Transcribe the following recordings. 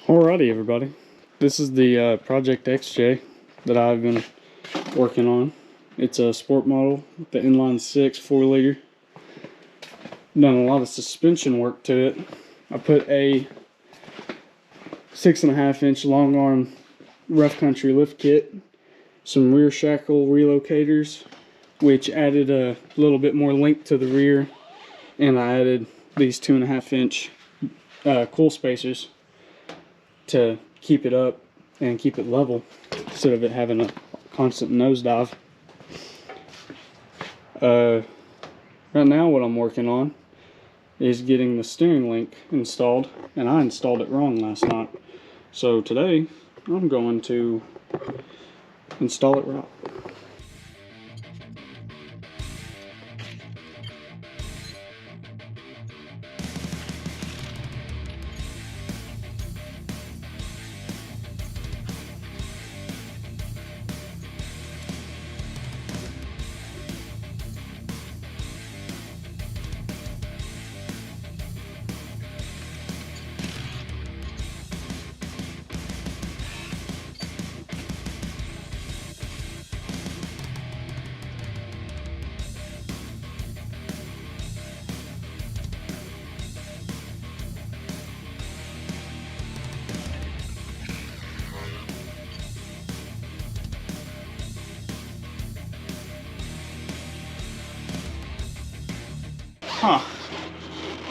Alrighty, everybody. This is the Project XJ that I've been working on. It's a sport model with the inline 6 4-liter. Done a lot of suspension work to it. I put a 6.5-inch long arm rough country lift kit, some rear shackle relocators, which added a little bit more length to the rear, and I added these 2.5-inch cool spacers to keep it up and keep it level instead of it having a constant nosedive. Right now what I'm working on is getting the steering link installed, and I installed it wrong last night. So today I'm going to install it right.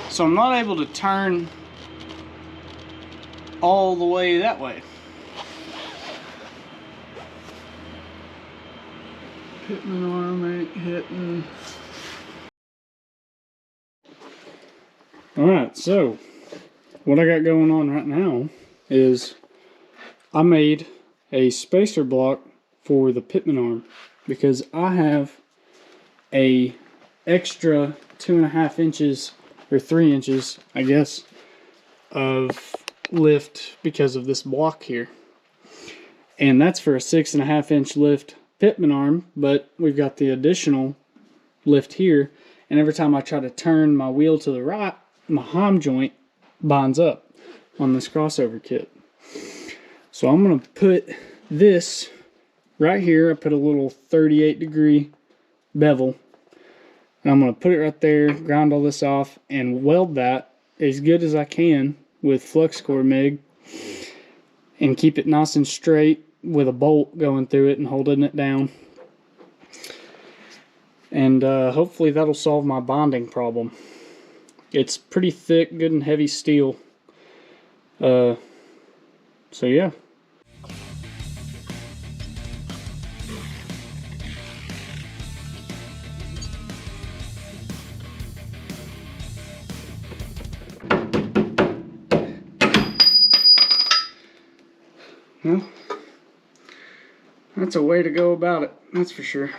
So I'm not able to turn all the way that way. Pitman arm ain't hitting. Alright, so what I got going on right now is I made a spacer block for the Pitman arm because I have a extra 2.5 inches or 3 inches, I guess, of lift because of this block here. And that's for a 6.5-inch lift Pitman arm, but we've got the additional lift here, and every time I try to turn my wheel to the right, my hom joint binds up on this crossover kit. So I'm going to put this right here. I put a little 38-degree bevel, and I'm going to put it right there, grind all this off, and weld that as good as I can with flux core MIG, and keep it nice and straight with a bolt going through it and holding it down. And hopefully that'll solve my bonding problem. It's pretty thick, good and heavy steel. So yeah. Well, that's a way to go about it, that's for sure.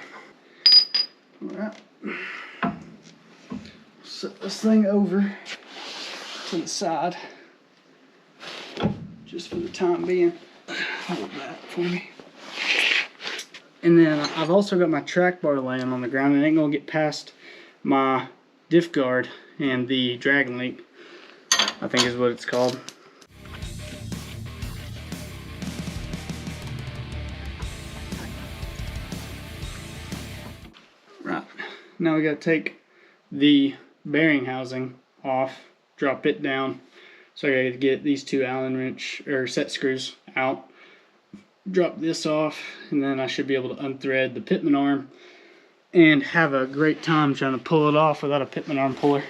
Alright. Set this thing over to the side, just for the time being. Hold that for me. And then I've also got my track bar laying on the ground, and it ain't gonna get past my diff guard and the drag link, I think is what it's called. Right, now we gotta take the bearing housing off, drop it down. So I gotta get these two Allen wrench or set screws out, drop this off, and then I should be able to unthread the Pitman arm and have a great time trying to pull it off without a Pitman arm puller.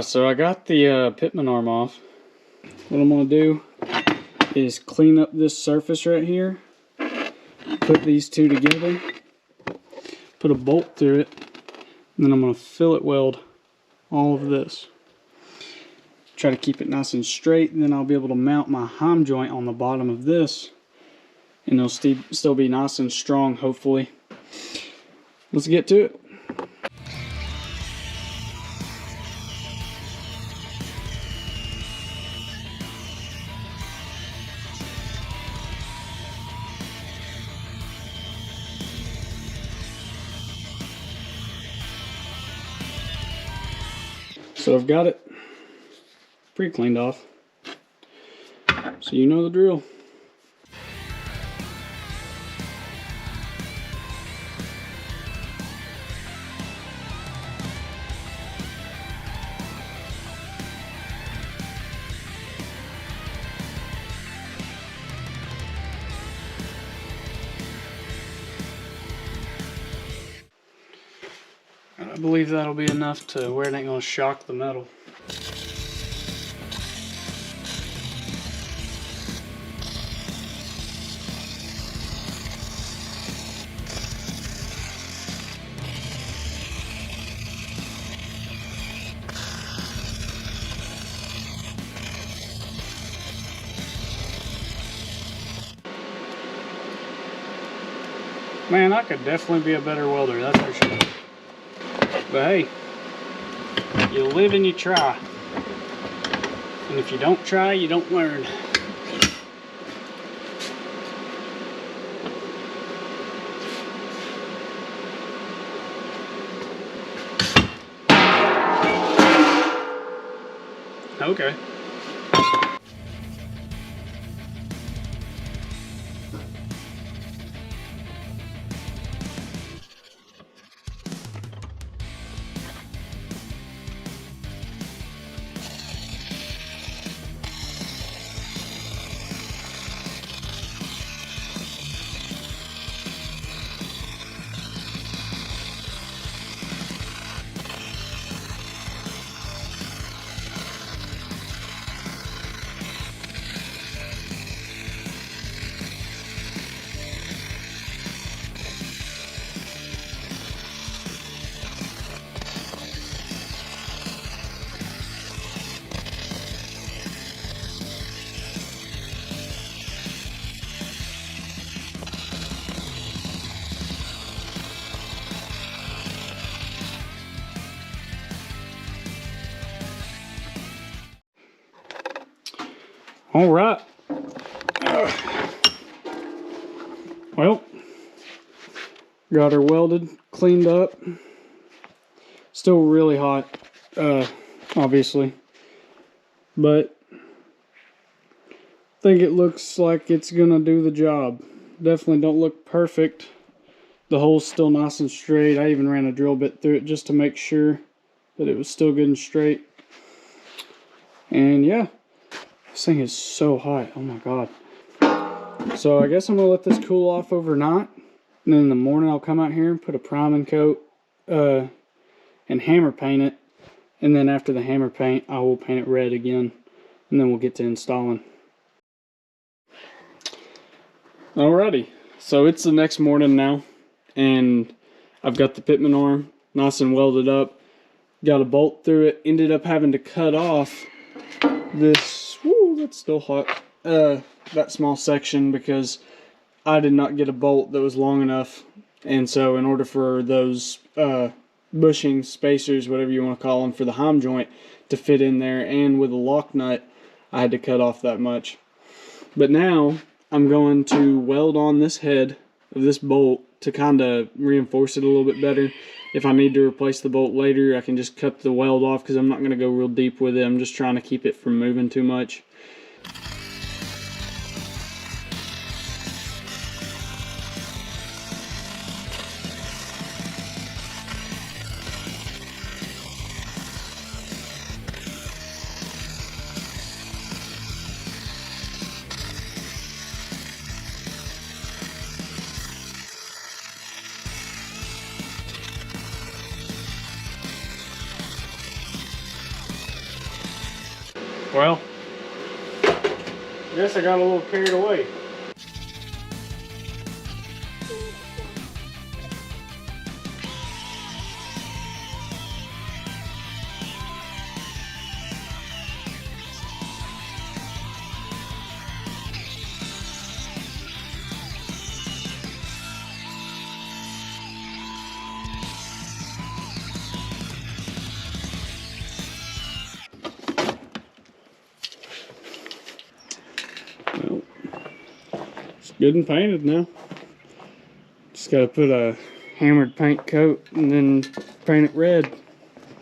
So I got the Pitman arm off. What I'm going to do is clean up this surface right here, put these two together, put a bolt through it, and then I'm going to fillet weld all of this. Try to keep it nice and straight, and then I'll be able to mount my heim joint on the bottom of this, and it'll still be nice and strong, hopefully. Let's get to it. So I've got it pre-cleaned off, so you know the drill. I believe that'll be enough to where it ain't gonna shock the metal. Man, I could definitely be a better welder, that's for sure. But hey, you live and you try. And if you don't try, you don't learn. Okay. All right. Well, got her welded, cleaned up. Still really hot, obviously, but I think it looks like it's gonna do the job. Definitely don't look perfect. The hole's still nice and straight. I even ran a drill bit through it just to make sure that it was still good and straight. And yeah, this thing is so hot. Oh my god. So I guess I'm gonna let this cool off overnight, and then in the morning I'll come out here and put a priming coat and hammer paint it, and then after the hammer paint I will paint it red again, and then we'll get to installing. Alrighty, so it's the next morning now, and I've got the Pitman arm nice and welded up, got a bolt through it. Ended up having to cut off this, woo, that's still hot, that small section because I did not get a bolt that was long enough, and so in order for those bushing spacers, whatever you want to call them, for the heim joint to fit in there, and with a lock nut I had to cut off that much. But now I'm going to weld on this head of this bolt to kind of reinforce it a little bit better. If I need to replace the bolt later, I can just cut the weld off because I'm not going to go real deep with it. I'm just trying to keep it from moving too much. Well, I guess I got a little carried away. Well, it's good and painted now. Just gotta put a hammered paint coat and then paint it red.